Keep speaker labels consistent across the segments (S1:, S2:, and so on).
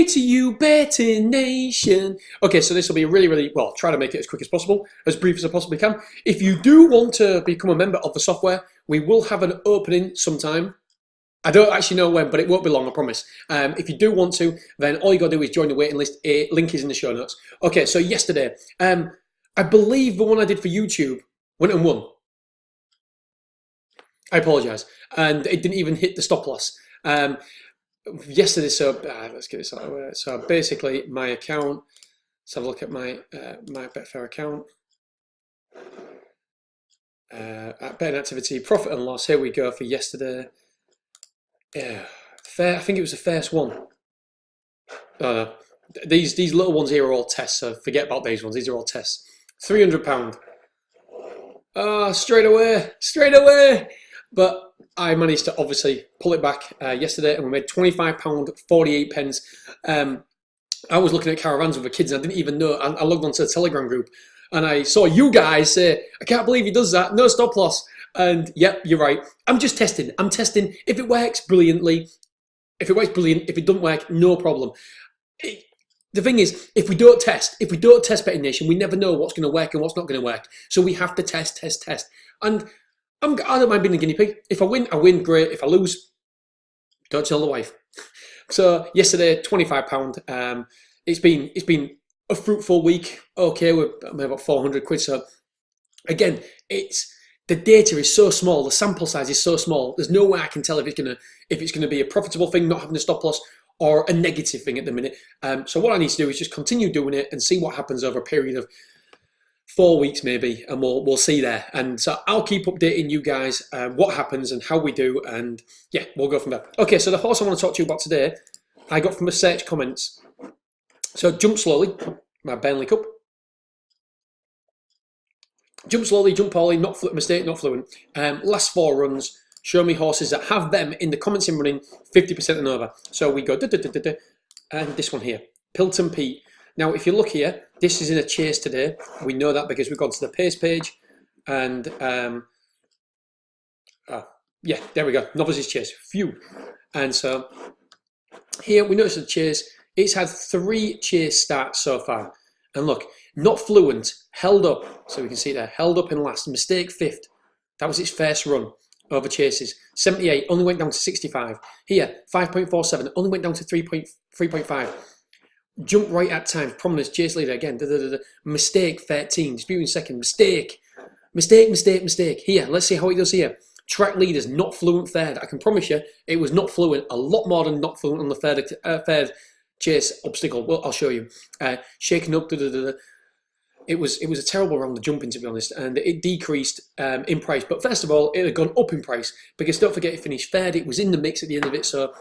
S1: to you, Betting Nation. Okay, so this will be really, well, try to make it as quick as possible, as brief as I possibly can. If you do want to become a member of the software, we will have an opening sometime. I don't actually know when, but it won't be long, I promise. If you do want to, then all you got to do is join the waiting list. A link is in the show notes. Okay, so yesterday, I believe the one I did for YouTube went and won. I apologise. And it didn't even hit the stop loss. Yesterday, so let's get this out of the way. So basically, my account. Let's have a look at my my Betfair account. At betting activity, profit and loss. Here we go for yesterday. Yeah, fair. I think it was the first one. These little ones here are all tests. So forget about these ones. These are all tests. £300. Straight away. But I managed to obviously pull it back yesterday, and we made £25.48. I was looking at caravans with the kids, and I didn't even know. I logged onto the Telegram group, and I saw you guys say, "I can't believe he does that. No stop loss." And yep, you're right. I'm just testing. I'm testing. If it works, brilliantly. If it works, brilliant. If it doesn't work, no problem. The thing is, if we don't test Betting Nation, we never know what's going to work and what's not going to work. So we have to test. And I don't mind being a guinea pig. If I win, great. If I lose, don't tell the wife. So yesterday, £25. It's been a fruitful week. Okay, we're about 400 quid. So again, the data is so small, the sample size is so small. There's no way I can tell if it's gonna be a profitable thing, not having a stop loss, or a negative thing at the minute. So what I need to do is just continue doing it and see what happens over a period of 4 weeks maybe, and we'll see there. And so I'll keep updating you guys what happens and how we do, and yeah, we'll go from there. Okay, so the horse I want to talk to you about today, I got from a search comments. So Jump Slowly, my Burnley Cup. Jump Slowly, Jump Poorly, mistake, not fluent. Last 4 runs, show me horses that have them in the comments in running 50% and over. So we go, and this one here, Pilton Pete. Now, if you look here, this is in a chase today. We know that because we've gone to the pace page, and yeah, there we go. Novices chase, phew. And so here we notice the chase. It's had 3 chase starts so far, and look, not fluent, held up. So we can see there, held up in last. Mistake 5th. That was its first run over chases. 78 only went down to 65. Here, 5.47 only went down to 3.5. Jump right at times. Prominence, chase leader again. Mistake 13. Disputing second. Mistake. Here, let's see how it does here. Track leaders, not fluent third. I can promise you, it was not fluent. A lot more than not fluent on the third chase obstacle. Well, I'll show you. Shaking up. It was a terrible round of jumping, to be honest, and it decreased in price. But first of all, it had gone up in price because don't forget it finished third. It was in the mix at the end of it, so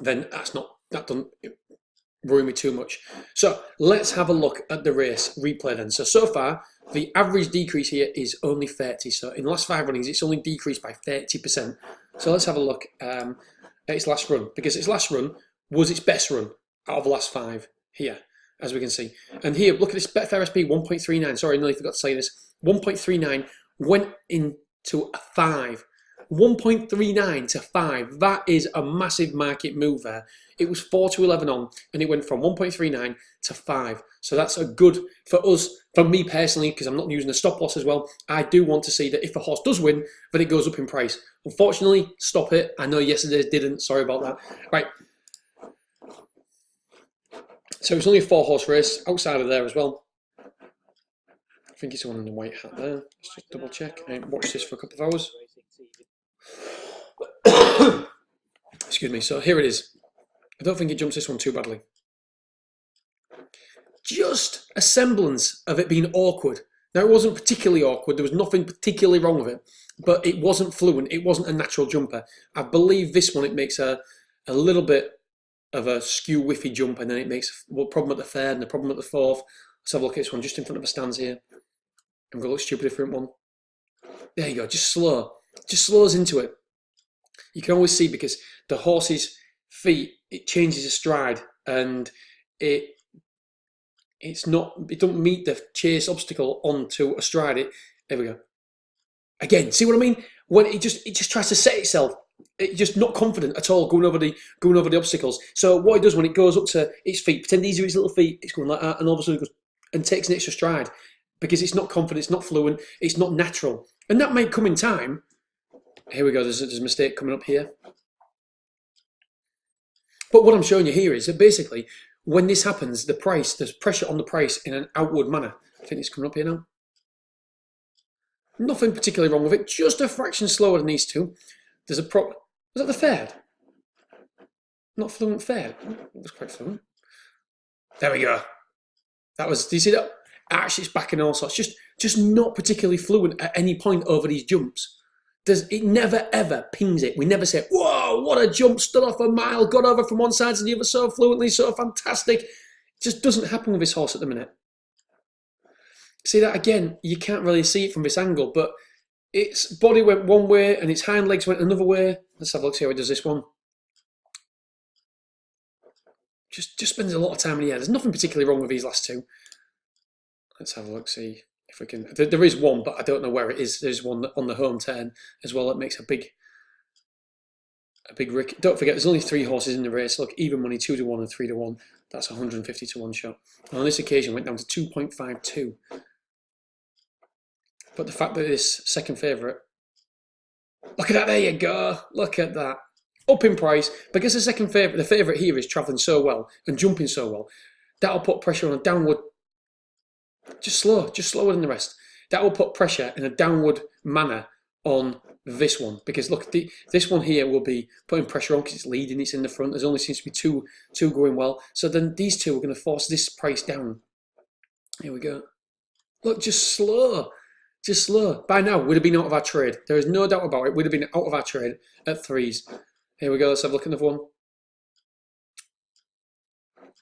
S1: then that doesn't worry me too much. So let's have a look at the race replay then. So far, the average decrease here is only 30. So in the last 5 runnings, it's only decreased by 30%. So let's have a look at its last run, because its last run was its best run out of the last 5 here, as we can see. And here, look at this Betfair SP 1.39. Sorry, I nearly forgot to say this. 1.39 went into a 5. 1.39 to 5. That is a massive market move there. It was 4 to 11 on, and it went from 1.39 to 5. So that's a good for us, for me personally, because I'm not using the stop loss as well. I do want to see that if a horse does win, that it goes up in price. Unfortunately, stop it. I know yesterday's didn't. Sorry about that. Right. So it's only a 4-horse race outside of there as well. I think it's the one in the white hat there. Let's just double check. I watched this for a couple of hours. Excuse me. So here it is. I don't think it jumps this one too badly. Just a semblance of it being awkward. Now, it wasn't particularly awkward. There was nothing particularly wrong with it, but it wasn't fluent. It wasn't a natural jumper. I believe this one, it makes a little bit of a skew whiffy jump, and then it makes a problem at the third and a problem at the fourth. Let's have a look at this one just in front of the stands here. I'm going to look stupid different one. There you go, just slow. Just slows into it. You can always see because the horse's feet, it changes a stride, and it doesn't meet the chase obstacle onto a stride. There we go. Again, see what I mean? When it just tries to set itself just not confident at all going over the obstacles. So what it does when it goes up to its feet, pretend these are its little feet, it's going like that, and all of a sudden it goes and takes an extra stride because it's not confident, it's not fluent, it's not natural, and that may come in time. Here we go. There's a mistake coming up here. But what I'm showing you here is that basically, when this happens, there's pressure on the price in an outward manner. I think it's coming up here now. Nothing particularly wrong with it, just a fraction slower than these two. There's a problem. Was that the Fed? Not fluent Fed. It was quite fluent. There we go. That was, do you see that? Actually, it's back in all sorts. Just not particularly fluent at any point over these jumps. It never ever pings it. We never say, whoa, what a jump, stood off a mile, got over from one side to the other so fluently, so fantastic. It just doesn't happen with this horse at the minute. See that again, you can't really see it from this angle, but its body went one way and its hind legs went another way. Let's have a look, see how it does this one. Just spends a lot of time in the air. There's nothing particularly wrong with these last two. Let's have a look, see if we can. There is one, but I don't know where it is. There's one on the home turn as well. That makes a big rick. Don't forget, there's only 3 horses in the race. Look, even money 2 to 1 and 3 to 1. That's 150 to 1 shot. And on this occasion, went down to 2.52. But the fact that this second favourite, look at that, there you go, look at that. Up in price, because the favourite here is travelling so well and jumping so well, that'll put pressure on a downward, just slower than the rest. That will put pressure in a downward manner on this one, because look, this one here will be putting pressure on because it's leading, it's in the front, there's only seems to be two going well, so then these two are going to force this price down. Here we go. Look, just slow. By now, we'd have been out of our trade. There is no doubt about it. We'd have been out of our trade at 3s. Here we go. Let's have a look at another one.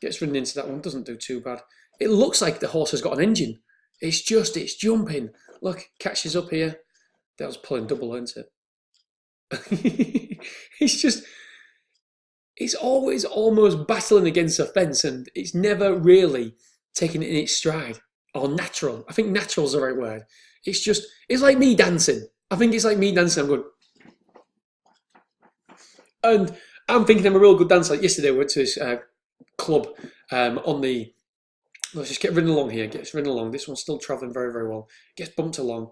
S1: Gets ridden into that one. Doesn't do too bad. It looks like the horse has got an engine. It's jumping. Look, catches up here. That was pulling double, isn't it? It's always almost battling against a fence, and it's never really taking it in its stride. Or natural. I think natural is the right word. It's like me dancing. I think it's like me dancing. I'm going, and I'm thinking I'm a real good dancer. Like yesterday, I went to this club on the. Let's just get ridden along here. Gets ridden along. This one's still travelling very, very well. Gets bumped along.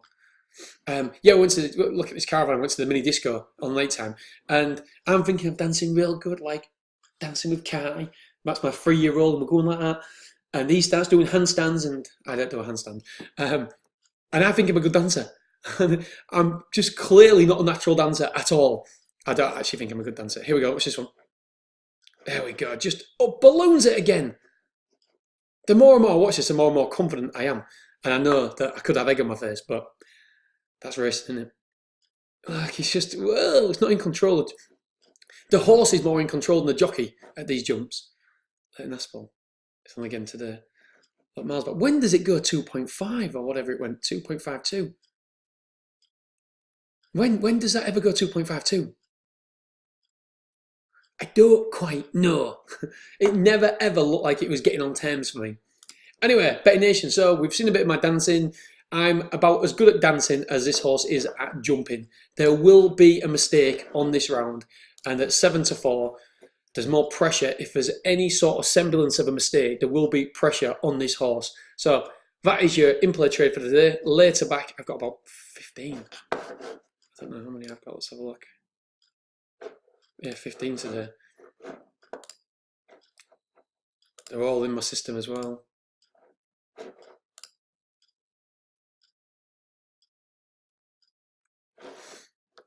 S1: Yeah, I went to look at this caravan. I went to the mini disco on late time, and I'm thinking of dancing real good, like dancing with Kai. That's my 3-year-old, and we're going like that. And he starts doing handstands, and I don't do a handstand. And I think I'm a good dancer. I'm just clearly not a natural dancer at all. I don't actually think I'm a good dancer. Here we go. What's this one? There we go. Just balloons it again. The more and more I watch this, the more and more confident I am. And I know that I could have egg on my face, but that's racing, isn't it? Like, it's just, whoa, it's not in control. The horse is more in control than the jockey at these jumps. Letting that ball. It's only getting to the miles, but when does it go 2.5 or whatever it went? 2.52. When does that ever go 2.52? I don't quite know. It never ever looked like it was getting on terms for me. Anyway, Betting Nation. So we've seen a bit of my dancing. I'm about as good at dancing as this horse is at jumping. There will be a mistake on this round, and at 7 to 4. There's more pressure. If there's any sort of semblance of a mistake, there will be pressure on this horse. So that is your in-play trade for today. Later back, I've got about 15. I don't know how many I've got. Let's have a look. Yeah, 15 today. They're all in my system as well.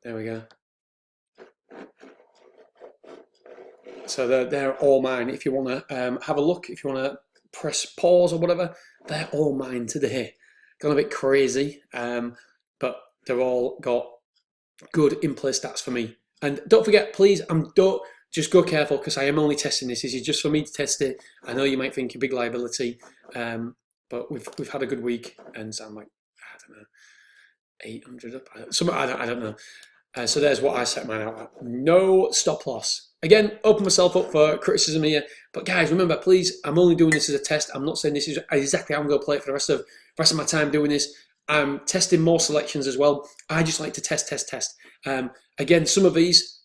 S1: There we go. So they're all mine. If you want to have a look, if you want to press pause or whatever, they're all mine today. Gone a bit crazy, but they've all got good in-play stats for me. And don't forget, please, don't just go careful because I am only testing this. This is just for me to test it. I know you might think a big liability, but we've had a good week, and so I'm like, I don't know, 800 up. I don't know. So there's what I set mine out at. No stop loss. Again, open myself up for criticism here. But guys, remember, please, I'm only doing this as a test. I'm not saying this is exactly how I'm going to play it for the rest of my time doing this. I'm testing more selections as well. I just like to test. Again, some of these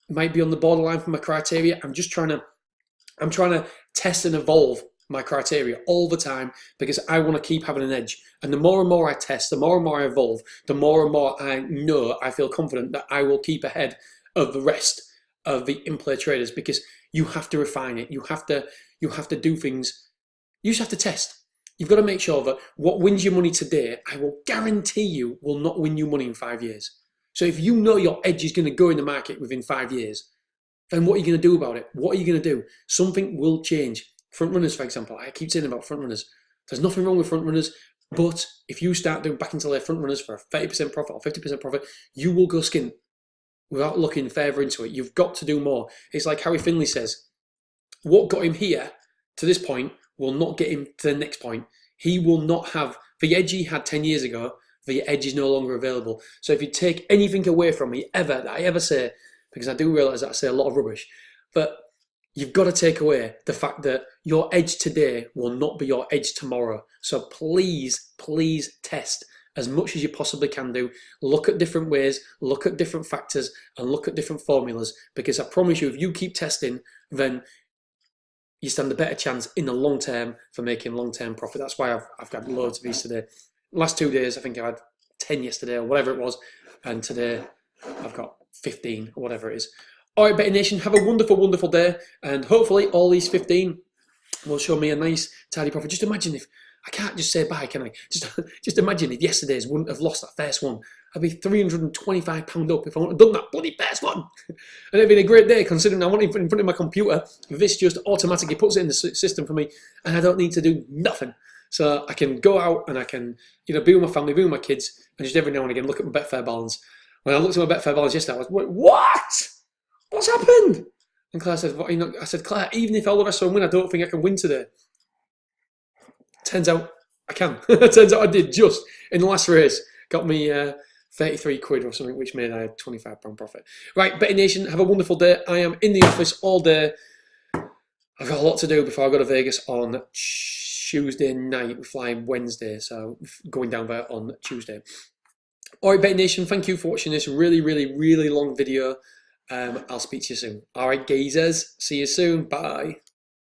S1: might be on the borderline for my criteria. I'm trying to test and evolve my criteria all the time because I want to keep having an edge. And the more and more I test, the more and more I evolve, the more and more I feel confident that I will keep ahead of the rest of the in-play traders, because you have to refine it. You have to do things. You just have to test. You've got to make sure that what wins you money today, I will guarantee you, will not win you money in 5 years. So if you know your edge is going to go in the market within 5 years, then what are you going to do about it? What are you going to do? Something will change. Front runners, for example, I keep saying about front runners. There's nothing wrong with front runners, but if you start doing back into their front runners for a 30% profit or 50% profit, you will go skint without looking further into it. You've got to do more. It's like Harry Finley says, what got him here to this point will not get him to the next point. He will not have the edge he had 10 years ago. The edge is no longer available. So if you take anything away from me that I ever say, because I do realize that I say a lot of rubbish, but you've got to take away the fact that your edge today will not be your edge tomorrow. So please, please test as much as you possibly can do. Look at different ways, look at different factors, and look at different formulas, because I promise you, if you keep testing, then you stand a better chance in the long term for making long-term profit. That's why I've got loads of these today. Last 2 days, I think I had 10 yesterday or whatever it was, and today I've got 15 or whatever it is. All right, Betting Nation, have a wonderful, wonderful day, and hopefully all these 15 will show me a nice, tidy profit. Just imagine if, I can't just say bye, can I? Just imagine if yesterday's wouldn't have lost that first one. I'd be £325 up if I wouldn't have done that bloody first one. And it'd been a great day, considering I want it in front of my computer. This just automatically puts it in the system for me, and I don't need to do nothing. So I can go out and I can, be with my family, be with my kids, and just every now and again look at my Betfair balance. When I looked at my Betfair balance yesterday, I was like, what? What's happened? And Claire said, I said, Claire, even if all the rest of them win, I don't think I can win today. Turns out I can. Turns out I did, just in the last race. Got me 33 quid or something, which made I had £25 profit. Right, Betting Nation, have a wonderful day. I am in the office all day. I've got a lot to do before I go to Vegas on Tuesday night. We're flying Wednesday, so going down there on Tuesday. All right, Betting Nation, thank you for watching this really, really, really long video. I'll speak to you soon. All right, geezers, see you soon. Bye.